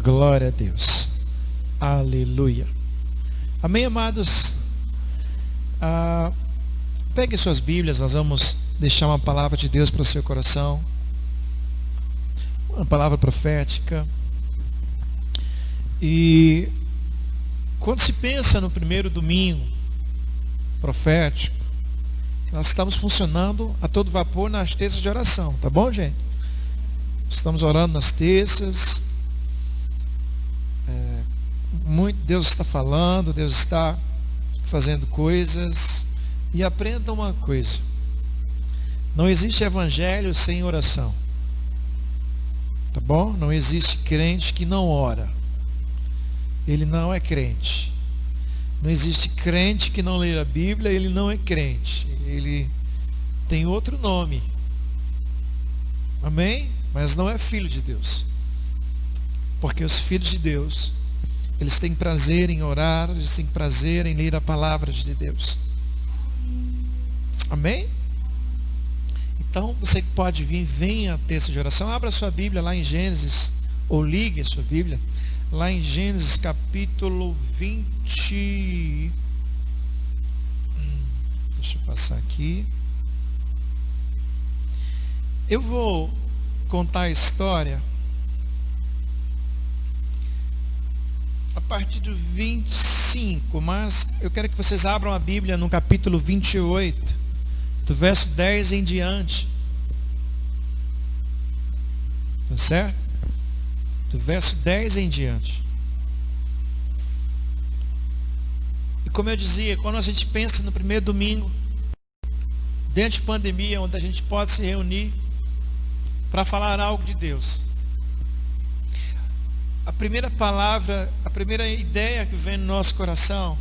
Glória a Deus. Aleluia. Amém, amados? Pegue suas Bíblias, nós vamos deixar uma palavra de Deus para o seu coração. Uma palavra profética. E quando se pensa no primeiro domingo profético, nós estamos funcionando a todo vapor nas terças de oração, tá bom, gente? Estamos orando nas terças. Muito Deus está falando, Deus está fazendo coisas. E aprenda uma coisa: não existe evangelho sem oração, tá bom? Não existe crente que não ora, ele não é crente. Não existe crente que não lê a Bíblia, ele não é crente, ele tem outro nome, amém? Mas não é filho de Deus, porque os filhos de Deus, eles têm prazer em orar, eles têm prazer em ler a palavra de Deus, amém? Então você pode vir, venha a terça de oração. Abra sua Bíblia lá em Gênesis, ou ligue a sua Bíblia lá em Gênesis capítulo 20. Deixa eu passar aqui. Eu vou contar a história a partir do 25, mas eu quero que vocês abram a Bíblia no capítulo 28, do verso 10 em diante. Tá certo? Do verso 10 em diante. E como eu dizia, quando a gente pensa no primeiro domingo, dentro de pandemia, onde a gente pode se reunir para falar algo de Deus, a primeira palavra, a primeira ideia que vem no nosso coração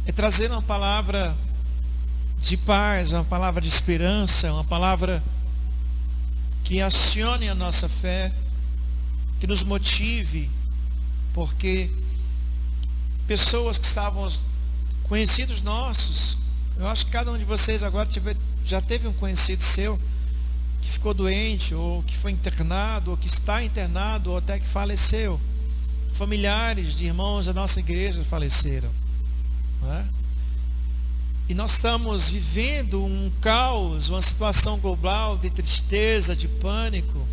é trazer uma palavra de paz, uma palavra de esperança, uma palavra que acione a nossa fé, que nos motive, porque pessoas que estavam conhecidos nossos, eu acho que cada um de vocês agora já teve um conhecido seu que ficou doente, ou que foi internado, ou que está internado, ou até que faleceu. Familiares de irmãos da nossa igreja faleceram, não é? E nós estamos vivendo um caos, uma situação global de tristeza, de pânico,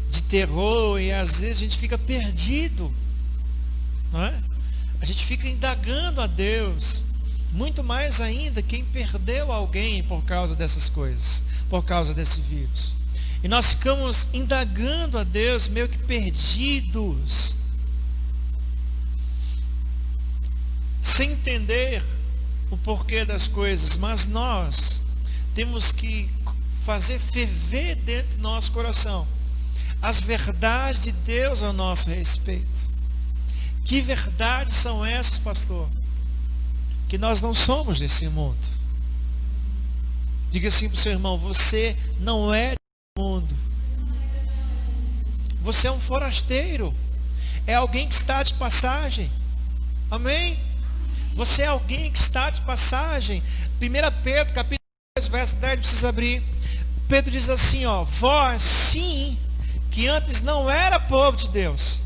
de terror, e às vezes a gente fica perdido, não é? A gente fica indagando a Deus, muito mais ainda quem perdeu alguém por causa dessas coisas, por causa desse vírus. E nós ficamos indagando a Deus, meio que perdidos, sem entender o porquê das coisas. Mas nós temos que fazer ferver dentro do nosso coração as verdades de Deus a nosso respeito. Que verdades são essas, pastor? Que nós não somos desse mundo. Diga assim para o seu irmão: você não é desse mundo. Você é um forasteiro, é alguém que está de passagem, amém? Você é alguém que está de passagem. 1 Pedro capítulo 2, verso 10, precisa abrir. Pedro diz assim, vós sim, que antes não era povo de Deus,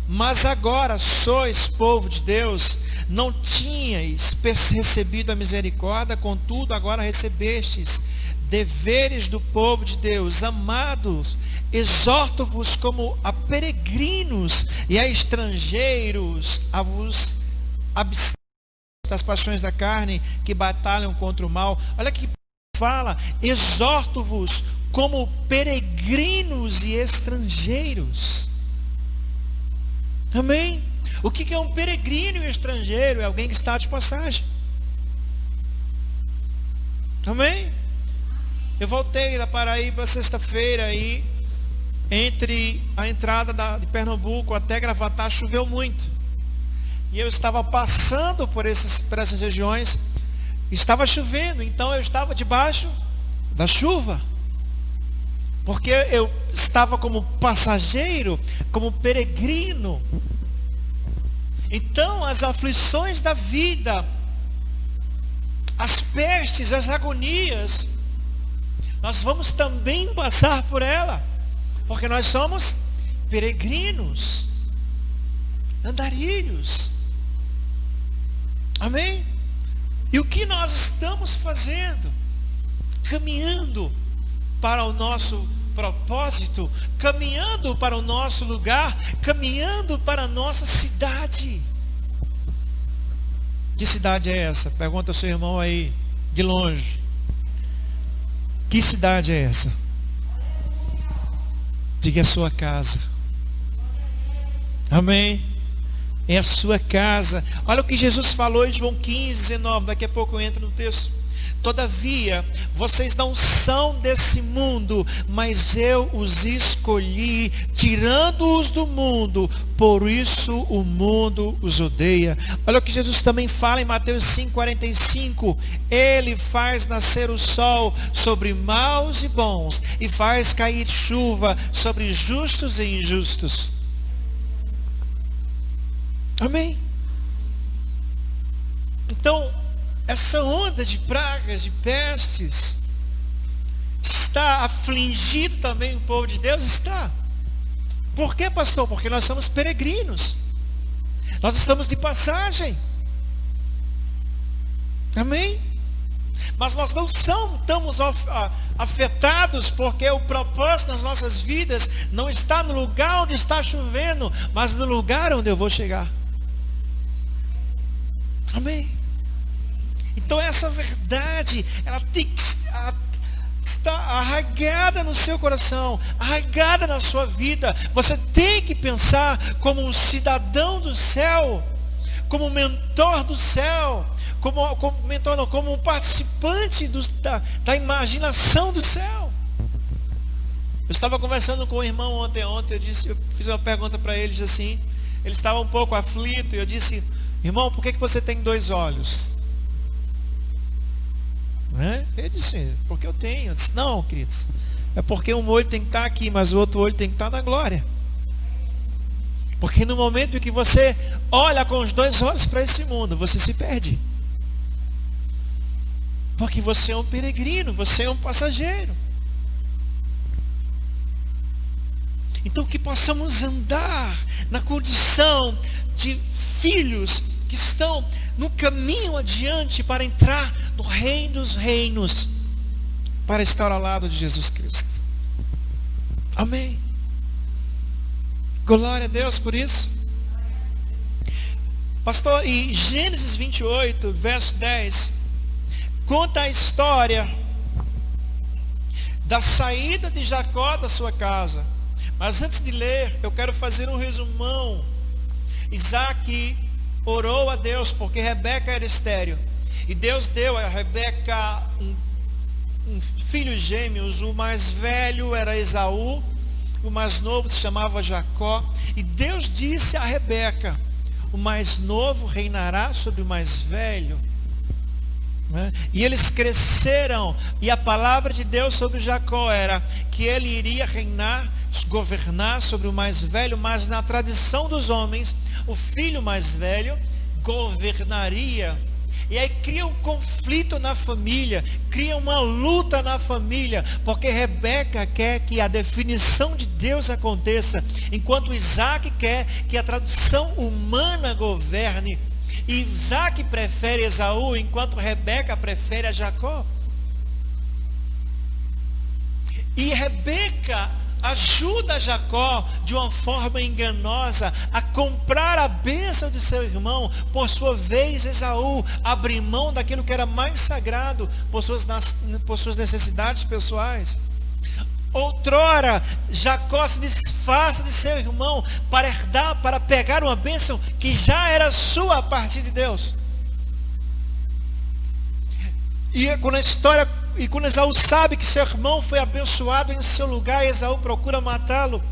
mas agora sois povo de Deus, não tinhais recebido a misericórdia, contudo agora recebestes deveres do povo de Deus. Amados, exorto-vos como a peregrinos e a estrangeiros a vos abster das paixões da carne que batalham contra o mal. Olha que fala: exorto-vos como peregrinos e estrangeiros. Amém? O que é um peregrino e estrangeiro? É alguém que está de passagem. Amém? Eu voltei da Paraíba sexta-feira aí, entre a entrada de Pernambuco até Gravatá, choveu muito. E eu estava passando por essas regiões, estava chovendo, então eu estava debaixo da chuva, porque eu estava como passageiro, como peregrino. Então as aflições da vida, as pestes, as agonias, nós vamos também passar por ela, porque nós somos peregrinos, andarilhos. Amém? E o que nós estamos fazendo? Caminhando para o nosso propósito, caminhando para o nosso lugar, caminhando para a nossa cidade. Que cidade é essa? Pergunta ao seu irmão aí, de longe. Que cidade é essa? Diga, a sua casa. Amém? É a sua casa. Olha o que Jesus falou em João 15, 19. Daqui a pouco eu entro no texto. Todavia, vocês não são desse mundo, mas eu os escolhi, tirando-os do mundo, por isso o mundo os odeia. Olha o que Jesus também fala em Mateus 5,45. Ele faz nascer o sol sobre maus e bons, e faz cair chuva sobre justos e injustos. Amém? Então, essa onda de pragas, de pestes, está afligindo também o povo de Deus? Está. Por quê, pastor? Porque nós somos peregrinos. Nós estamos de passagem. Amém? Mas nós não estamos afetados, porque o propósito das nossas vidas não está no lugar onde está chovendo, mas no lugar onde eu vou chegar. Amém? Então essa verdade, ela tem que estar arraigada no seu coração, arraigada na sua vida. Você tem que pensar como um cidadão do céu, como um mentor do céu, como um participante da imaginação do céu. Eu estava conversando com o irmão ontem, eu fiz uma pergunta para ele, disse assim, ele estava um pouco aflito, e eu disse: irmão, por que você tem 2 olhos? Ele disse: porque eu tenho. Eu disse: não, queridos, é porque um olho tem que estar aqui, mas o outro olho tem que estar na glória. Porque no momento em que você olha com os 2 olhos para esse mundo, você se perde. Porque você é um peregrino, você é um passageiro. Então que possamos andar na condição de filhos que estão no caminho adiante para entrar no reino dos reinos, para estar ao lado de Jesus Cristo. Amém? Glória a Deus por isso. Pastor, e Gênesis 28, verso 10, conta a história da saída de Jacó da sua casa. Mas antes de ler, eu quero fazer um resumão. Isaac orou a Deus porque Rebeca era estéril, e Deus deu a Rebeca um filho gêmeos. O mais velho era Esaú, o mais novo se chamava Jacó. E Deus disse a Rebeca: o mais novo reinará sobre o mais velho. E eles cresceram, e a palavra de Deus sobre Jacó era que ele iria reinar, governar sobre o mais velho. Mas na tradição dos homens, o filho mais velho governaria. E aí cria um conflito na família, cria uma luta na família, porque Rebeca quer que a definição de Deus aconteça, enquanto Isaac quer que a tradição humana governe. E Isaac prefere Esaú, enquanto Rebeca prefere a Jacó. E Rebeca ajuda Jacó de uma forma enganosa a comprar a bênção de seu irmão. Por sua vez, Esaú abre mão daquilo que era mais sagrado por suas necessidades pessoais. Outrora, Jacó se desfaz de seu irmão para herdar, para pegar uma bênção que já era sua a partir de Deus. E quando Esaú sabe que seu irmão foi abençoado em seu lugar, Esaú procura matá-lo.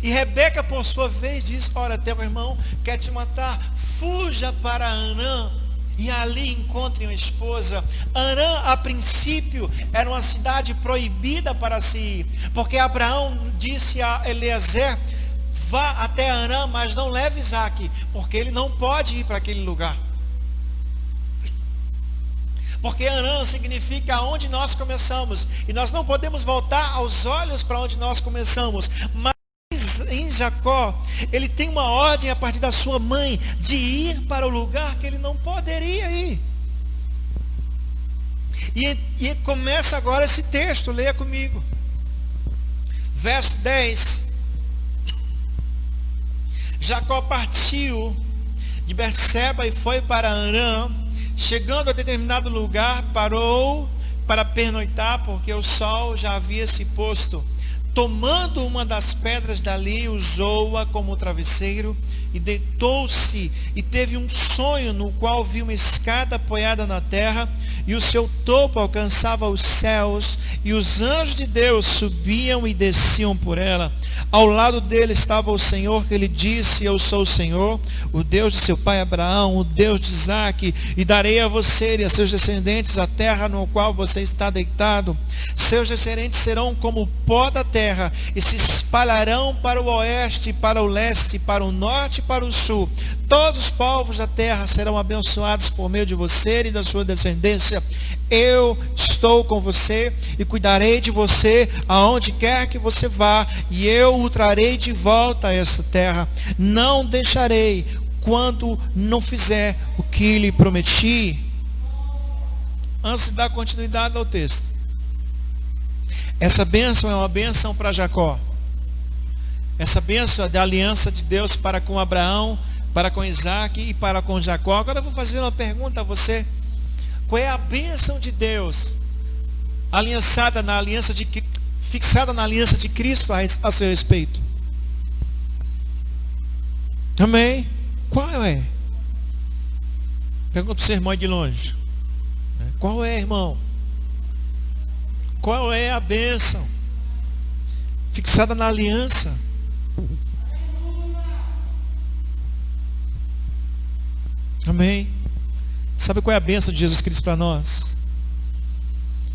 E Rebeca, por sua vez, diz: olha, teu irmão quer te matar, fuja para Arã, e ali encontre uma esposa. Arã, a princípio, era uma cidade proibida para se ir, porque Abraão disse a Eliezer: vá até Arã, mas não leve Isaac, porque ele não pode ir para aquele lugar. Porque Arã significa onde nós começamos, e nós não podemos voltar aos olhos para onde nós começamos. Mas em Jacó, ele tem uma ordem a partir da sua mãe de ir para o lugar que ele não poderia ir. E começa agora esse texto, leia comigo. Verso 10. Jacó partiu de Berseba e foi para Harã. Chegando a determinado lugar, parou para pernoitar, porque o sol já havia se posto. Tomando uma das pedras dali, usou-a como travesseiro e deitou-se, e teve um sonho no qual viu uma escada apoiada na terra, e o seu topo alcançava os céus, e os anjos de Deus subiam e desciam por ela. Ao lado dele estava o Senhor, que lhe disse: eu sou o Senhor, o Deus de seu pai Abraão, o Deus de Isaque, e darei a você e a seus descendentes a terra no qual você está deitado. Seus descendentes serão como o pó da terra, e se espalharão para o oeste, para o leste, para o norte e para o sul. Todos os povos da terra serão abençoados por meio de você e da sua descendência. Eu estou com você e cuidarei de você aonde quer que você vá, e eu o trarei de volta a essa terra. Não deixarei quando não fizer o que lhe prometi. Antes de dar continuidade ao texto, essa bênção é uma bênção para Jacó. Essa bênção é da aliança de Deus para com Abraão, para com Isaque e para com Jacó. Agora eu vou fazer uma pergunta a você. Qual é a bênção de Deus fixada na aliança de Cristo a seu respeito? Amém? Qual é? Pergunta para o seu irmão de longe. Qual é, irmão? Qual é a bênção fixada na aliança? Amém? Sabe qual é a bênção de Jesus Cristo para nós?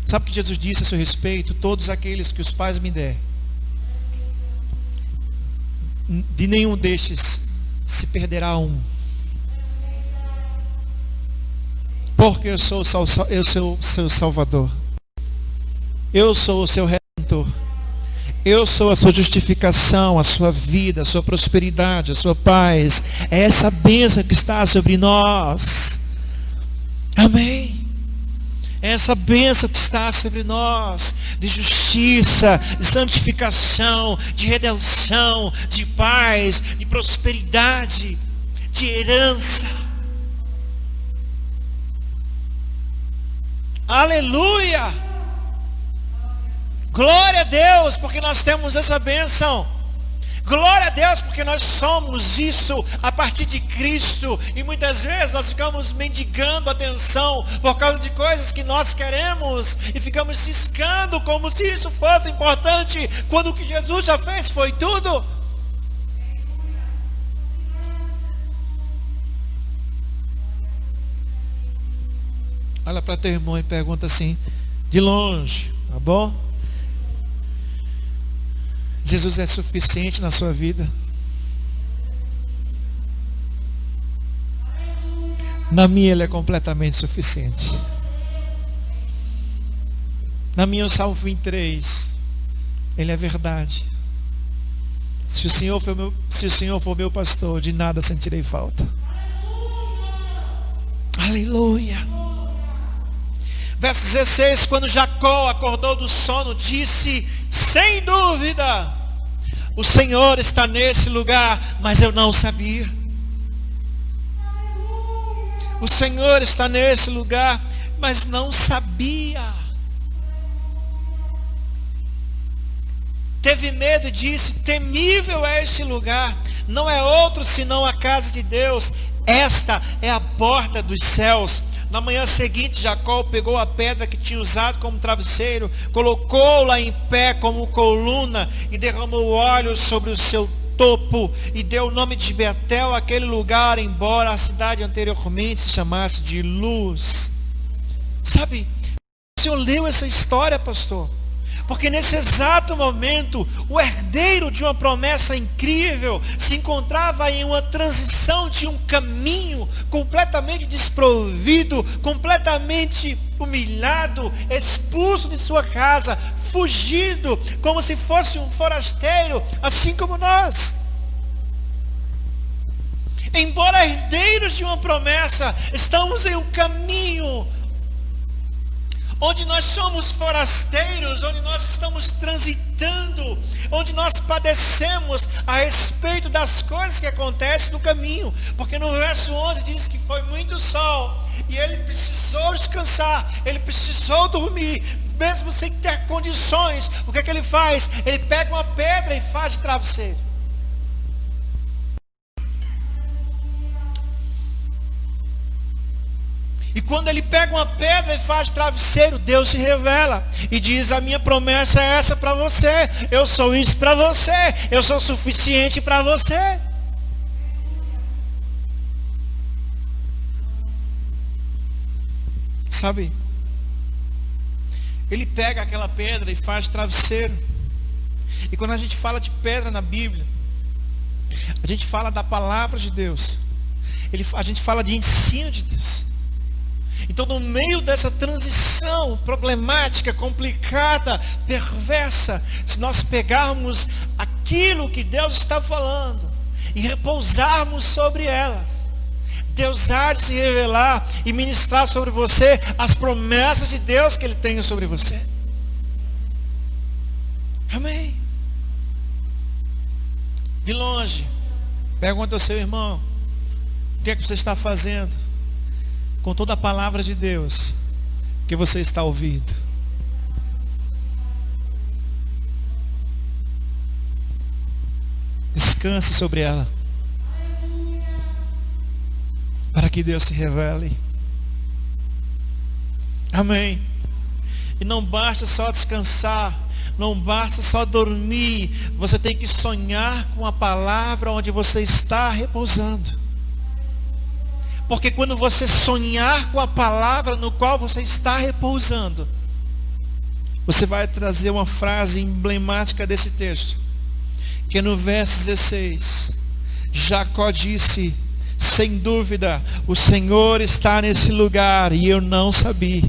Sabe o que Jesus disse a seu respeito? Todos aqueles que os pais me der, de nenhum destes se perderá um. Porque eu sou o seu Salvador. Eu sou o seu Redentor. Eu sou a sua justificação, a sua vida, a sua prosperidade, a sua paz. É essa bênção que está sobre nós. Amém? É essa bênção que está sobre nós, de justiça, de santificação, de redenção, de paz, de prosperidade, de herança. Aleluia! Glória a Deus, porque nós temos essa bênção. Glória a Deus, porque nós somos isso a partir de Cristo. E muitas vezes nós ficamos mendigando atenção por causa de coisas que nós queremos, e ficamos ciscando como se isso fosse importante, quando o que Jesus já fez foi tudo. Olha para teu irmão e pergunta assim, de longe, tá bom? Jesus é suficiente na sua vida? Na minha ele é completamente suficiente. Na minha, o Salmo 23, ele é verdade. Se o Senhor for meu pastor, de nada sentirei falta. Aleluia. Verso 16, quando Jacó acordou do sono, disse: sem dúvida, o Senhor está nesse lugar, mas eu não sabia. O Senhor está nesse lugar, mas não sabia. Teve medo e disse: temível é este lugar, não é outro senão a casa de Deus, esta é a porta dos céus. Na manhã seguinte, Jacó pegou a pedra que tinha usado como travesseiro, colocou-la em pé como coluna e derramou óleo sobre o seu topo e deu o nome de Betel àquele lugar, embora a cidade anteriormente se chamasse de Luz. Sabe, o senhor leu essa história, pastor? Porque nesse exato momento, o herdeiro de uma promessa incrível se encontrava em uma transição de um caminho completamente desprovido, completamente humilhado, expulso de sua casa, fugido, como se fosse um forasteiro, assim como nós. Embora herdeiros de uma promessa, estamos em um caminho onde nós somos forasteiros, onde nós estamos transitando, onde nós padecemos a respeito das coisas que acontecem no caminho. Porque no verso 11 diz que foi muito sol, e ele precisou descansar, ele precisou dormir, mesmo sem ter condições. O que é que ele faz? Ele pega uma pedra e faz de travesseiro. E quando ele pega uma pedra e faz travesseiro, Deus se revela e diz: a minha promessa é essa para você, eu sou isso para você, eu sou suficiente para você. Sabe, ele pega aquela pedra e faz travesseiro. E quando a gente fala de pedra na Bíblia, a gente fala da palavra de Deus, a gente fala de ensino de Deus. Então, no meio dessa transição problemática, complicada, perversa, se nós pegarmos aquilo que Deus está falando e repousarmos sobre elas, Deus há de se revelar e ministrar sobre você as promessas de Deus que Ele tem sobre você. Amém? De longe, pergunta ao seu irmão: o que é que você está fazendo com toda a palavra de Deus que você está ouvindo? Descanse sobre ela, para que Deus se revele. Amém. E não basta só descansar, não basta só dormir, você tem que sonhar com a palavra onde você está repousando. Porque quando você sonhar com a palavra no qual você está repousando, você vai trazer uma frase emblemática desse texto, que é no verso 16. Jacó disse: sem dúvida, o Senhor está nesse lugar e eu não sabia.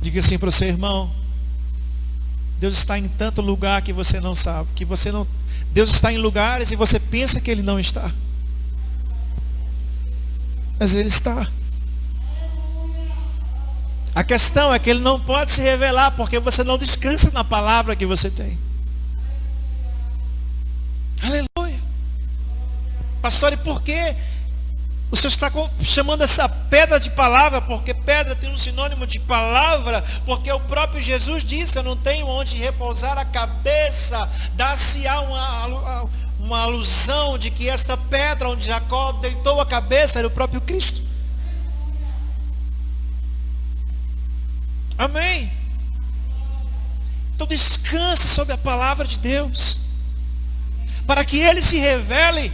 Diga assim para o seu irmão: Deus está em tanto lugar que você não sabe, Deus está em lugares e você pensa que Ele não está, mas Ele está. A questão é que Ele não pode se revelar porque você não descansa na palavra que você tem. Aleluia. Pastor, e por que o Senhor está chamando essa pedra de palavra? Porque pedra tem um sinônimo de palavra, porque o próprio Jesus disse: eu não tenho onde repousar a cabeça. Dá-se-á uma alusão de que esta pedra onde Jacó deitou a cabeça era o próprio Cristo. Amém? Então descanse sobre a palavra de Deus, para que Ele se revele.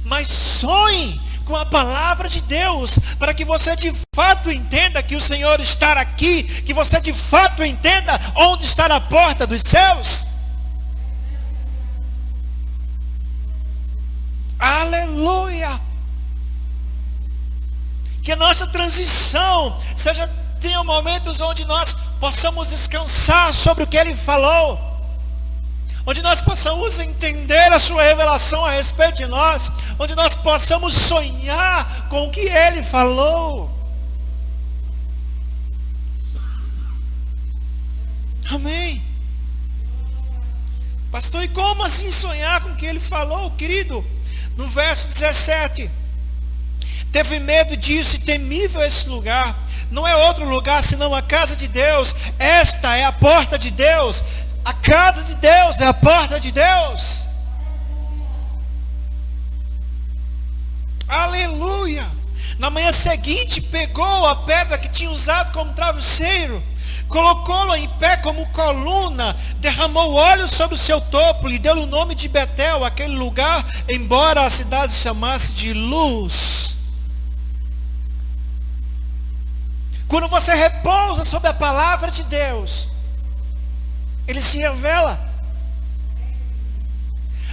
Mas sonhe com a palavra de Deus, para que você de fato entenda que o Senhor está aqui, que você de fato entenda onde está a porta dos céus. Aleluia! Que a nossa transição tenha momentos onde nós possamos descansar sobre o que Ele falou, onde nós possamos entender a sua revelação a respeito de nós, onde nós possamos sonhar com o que Ele falou. Amém. Pastor, e como assim sonhar com o que Ele falou, querido? No verso 17: teve medo disso e temível esse lugar. Não é outro lugar senão a casa de Deus. Esta é a porta de Deus. A casa de Deus é a porta de Deus. Aleluia. Na manhã seguinte, pegou a pedra que tinha usado como travesseiro, colocou-la em pé como coluna, derramou óleo sobre o seu topo, lhe deu o nome de Betel, aquele lugar, embora a cidade se chamasse de Luz. Quando você repousa sobre a palavra de Deus, Ele se revela.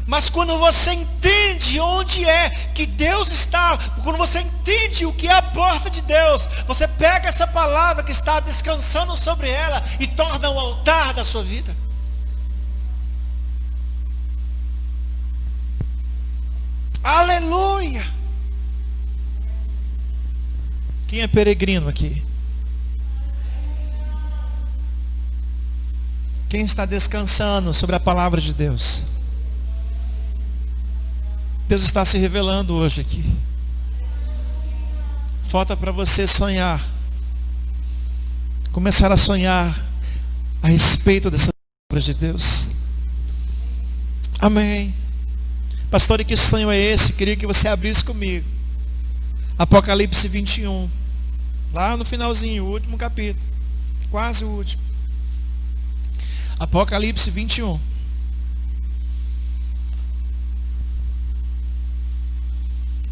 Mas quando você entende onde é que Deus está, quando você entende o que é a porta de Deus, você pega essa palavra que está descansando sobre ela e torna o altar da sua vida. Aleluia! Quem é peregrino aqui? Quem está descansando sobre a palavra de Deus? Deus está se revelando hoje aqui. Falta para você sonhar. Começar a sonhar a respeito dessa palavra de Deus. Amém. Pastor, e que sonho é esse? Queria que você abrisse comigo Apocalipse 21. Lá no finalzinho, o último capítulo. Quase o último. Apocalipse 21.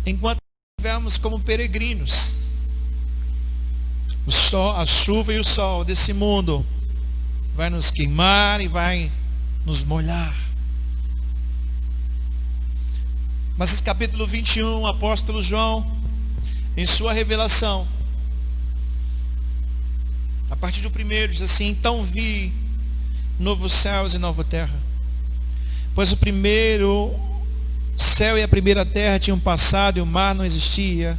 Enquanto estivermos como peregrinos, o sol, a chuva e o sol desse mundo vai nos queimar e vai nos molhar. Mas esse capítulo 21, o apóstolo João, em sua revelação, a partir do primeiro, diz assim: então vi novos céus e nova terra, pois o primeiro céu e a primeira terra tinham passado e o mar não existia.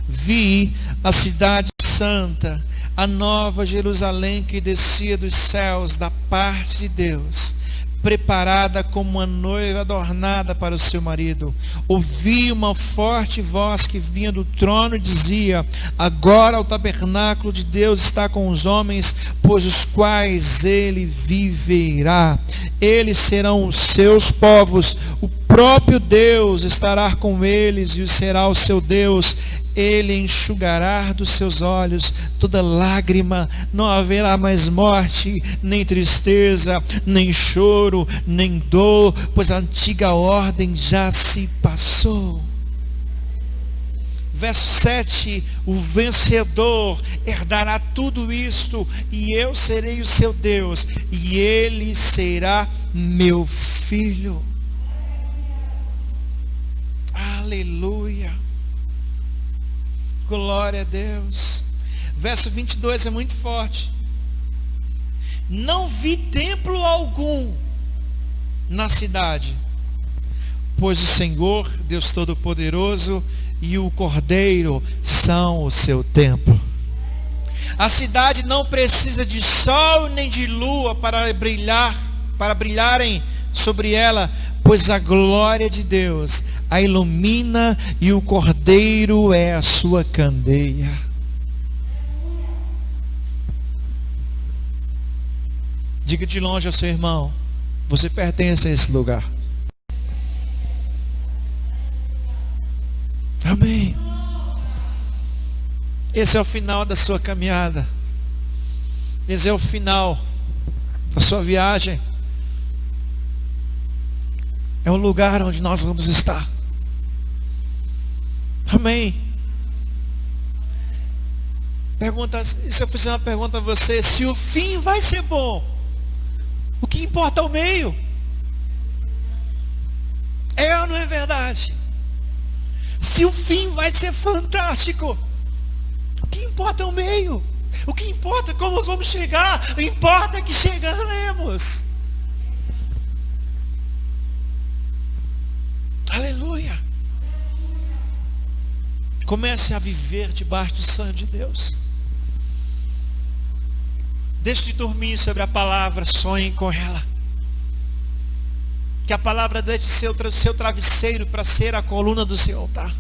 Vi a cidade santa, a nova Jerusalém, que descia dos céus da parte de Deus, preparada como uma noiva adornada para o seu marido. Ouvi uma forte voz que vinha do trono e dizia: agora o tabernáculo de Deus está com os homens, pois os quais ele viverá. Eles serão os seus povos, o próprio Deus estará com eles e será o seu Deus. Ele enxugará dos seus olhos toda lágrima, não haverá mais morte, nem tristeza, nem choro, nem dor, pois a antiga ordem já se passou. Verso 7, o vencedor herdará tudo isto, e eu serei o seu Deus, e ele será meu filho. Aleluia. Glória a Deus. Verso 22 é muito forte. Não vi templo algum na cidade, pois o Senhor, Deus Todo-Poderoso, e o Cordeiro são o seu templo. A cidade não precisa de sol nem de lua para brilharem sobre ela, pois a glória de Deus a ilumina e o Cordeiro é a sua candeia. Diga de longe ao seu irmão: você pertence a esse lugar. Amém. Esse é o final da sua caminhada. Esse é o final da sua viagem. É o lugar onde nós vamos estar. Amém. Pergunta, se eu fizer uma pergunta a você: se o fim vai ser bom, o que importa é o meio? É ou não é verdade? Se o fim vai ser fantástico, o que importa é o meio. O que importa é como nós vamos chegar. O que importa é que chegaremos. Aleluia. Comece a viver debaixo do sonho de Deus. Deixe de dormir sobre a palavra, sonhe com ela. Que a palavra deixe ser o seu travesseiro para ser a coluna do seu altar.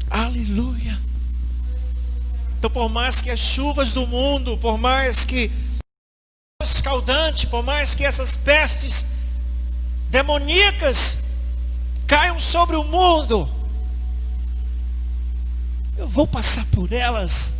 Aleluia. Então, por mais que as chuvas do mundo, por mais que o escaldante, por mais que essas pestes demoníacas caiam sobre o mundo, eu vou passar por elas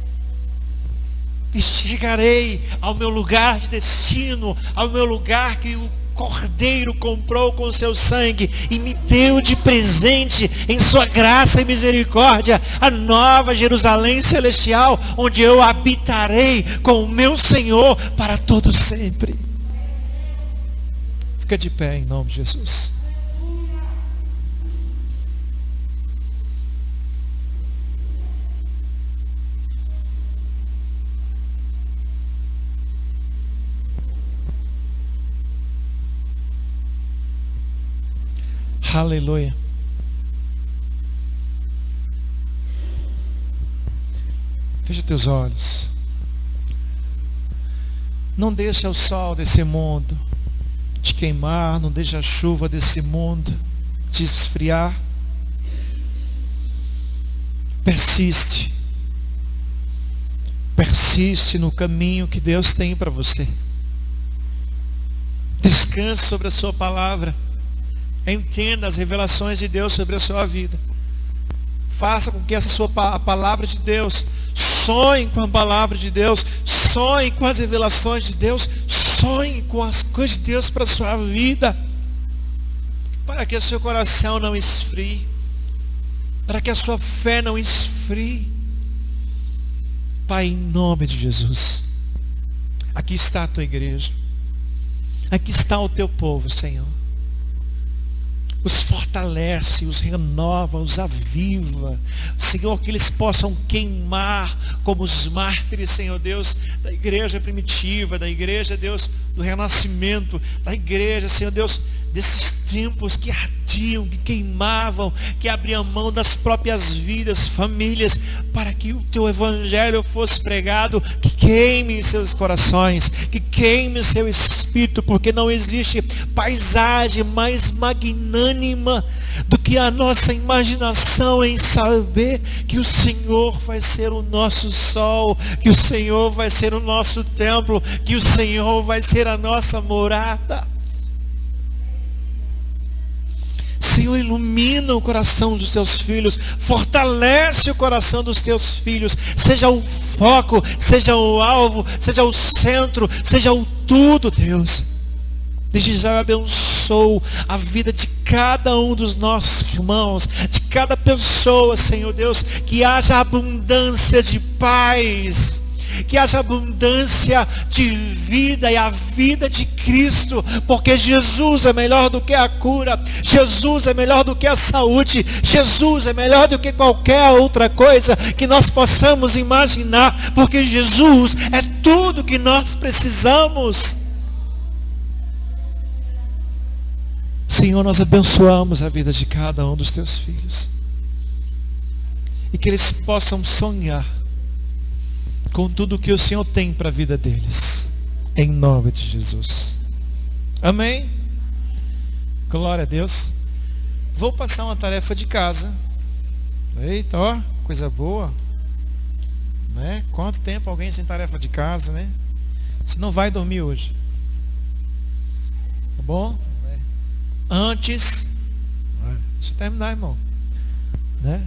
e chegarei ao meu lugar de destino, ao meu lugar que o Cordeiro comprou com o seu sangue e me deu de presente em sua graça e misericórdia, a nova Jerusalém celestial, onde eu habitarei com o meu Senhor para todo sempre. Fica de pé em nome de Jesus. Aleluia. Fecha teus olhos. Não deixa o sol desse mundo te queimar, não deixa a chuva desse mundo te esfriar. Persiste. Persiste no caminho que Deus tem para você. Descanse sobre a sua palavra. Entenda as revelações de Deus sobre a sua vida. Faça com que essa sua palavra de Deus, sonhe com a palavra de Deus, sonhe com as revelações de Deus, sonhe com as coisas de Deus para a sua vida, para que o seu coração não esfrie, para que a sua fé não esfrie. Pai, em nome de Jesus, aqui está a tua igreja, aqui está o teu povo, Senhor. Os fortalece, os renova, os aviva, Senhor, que eles possam queimar como os mártires, Senhor Deus, da igreja primitiva, da igreja, Deus, do renascimento, da igreja, Senhor Deus, desses tempos que ardiam, que queimavam, que abriam mão das próprias vidas, famílias, para que o teu evangelho fosse pregado, que queime em seus corações, que queime em seu espírito, porque não existe paisagem mais magnânima do que a nossa imaginação em saber que o Senhor vai ser o nosso sol, que o Senhor vai ser o nosso templo, que o Senhor vai ser a nossa morada. Senhor, ilumina o coração dos teus filhos, fortalece o coração dos teus filhos, seja o foco, seja o alvo, seja o centro, seja o tudo, Deus. Desde já eu abençoo a vida de cada um dos nossos irmãos, de cada pessoa, Senhor Deus, que haja abundância de paz, que haja abundância de vida e a vida de Cristo, porque Jesus é melhor do que a cura, Jesus é melhor do que a saúde, Jesus é melhor do que qualquer outra coisa que nós possamos imaginar, porque Jesus é tudo que nós precisamos. Senhor, nós abençoamos a vida de cada um dos teus filhos, e que eles possam sonhar com tudo que o Senhor tem para a vida deles, em nome de Jesus. Amém? Glória a Deus. Vou passar uma tarefa de casa. Eita, ó, coisa boa, né? Quanto tempo alguém sem tarefa de casa, né? Você não vai dormir hoje, tá bom? Antes, deixa eu terminar, irmão, né?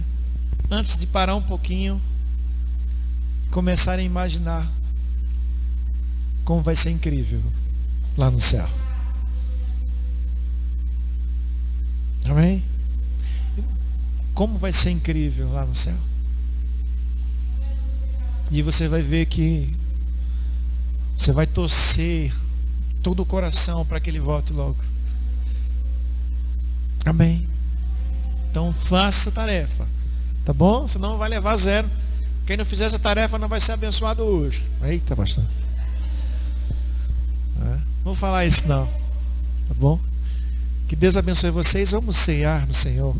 Antes de parar um pouquinho, começar a imaginar como vai ser incrível lá no céu. Amém? Como vai ser incrível lá no céu. E você vai ver que você vai torcer todo o coração para que ele volte logo. Amém? Então faça a tarefa, tá bom? Senão vai levar zero. Quem não fizer essa tarefa não vai ser abençoado hoje. Eita, pastor. Não vou falar isso não, tá bom? Que Deus abençoe vocês. Vamos ceiar no Senhor.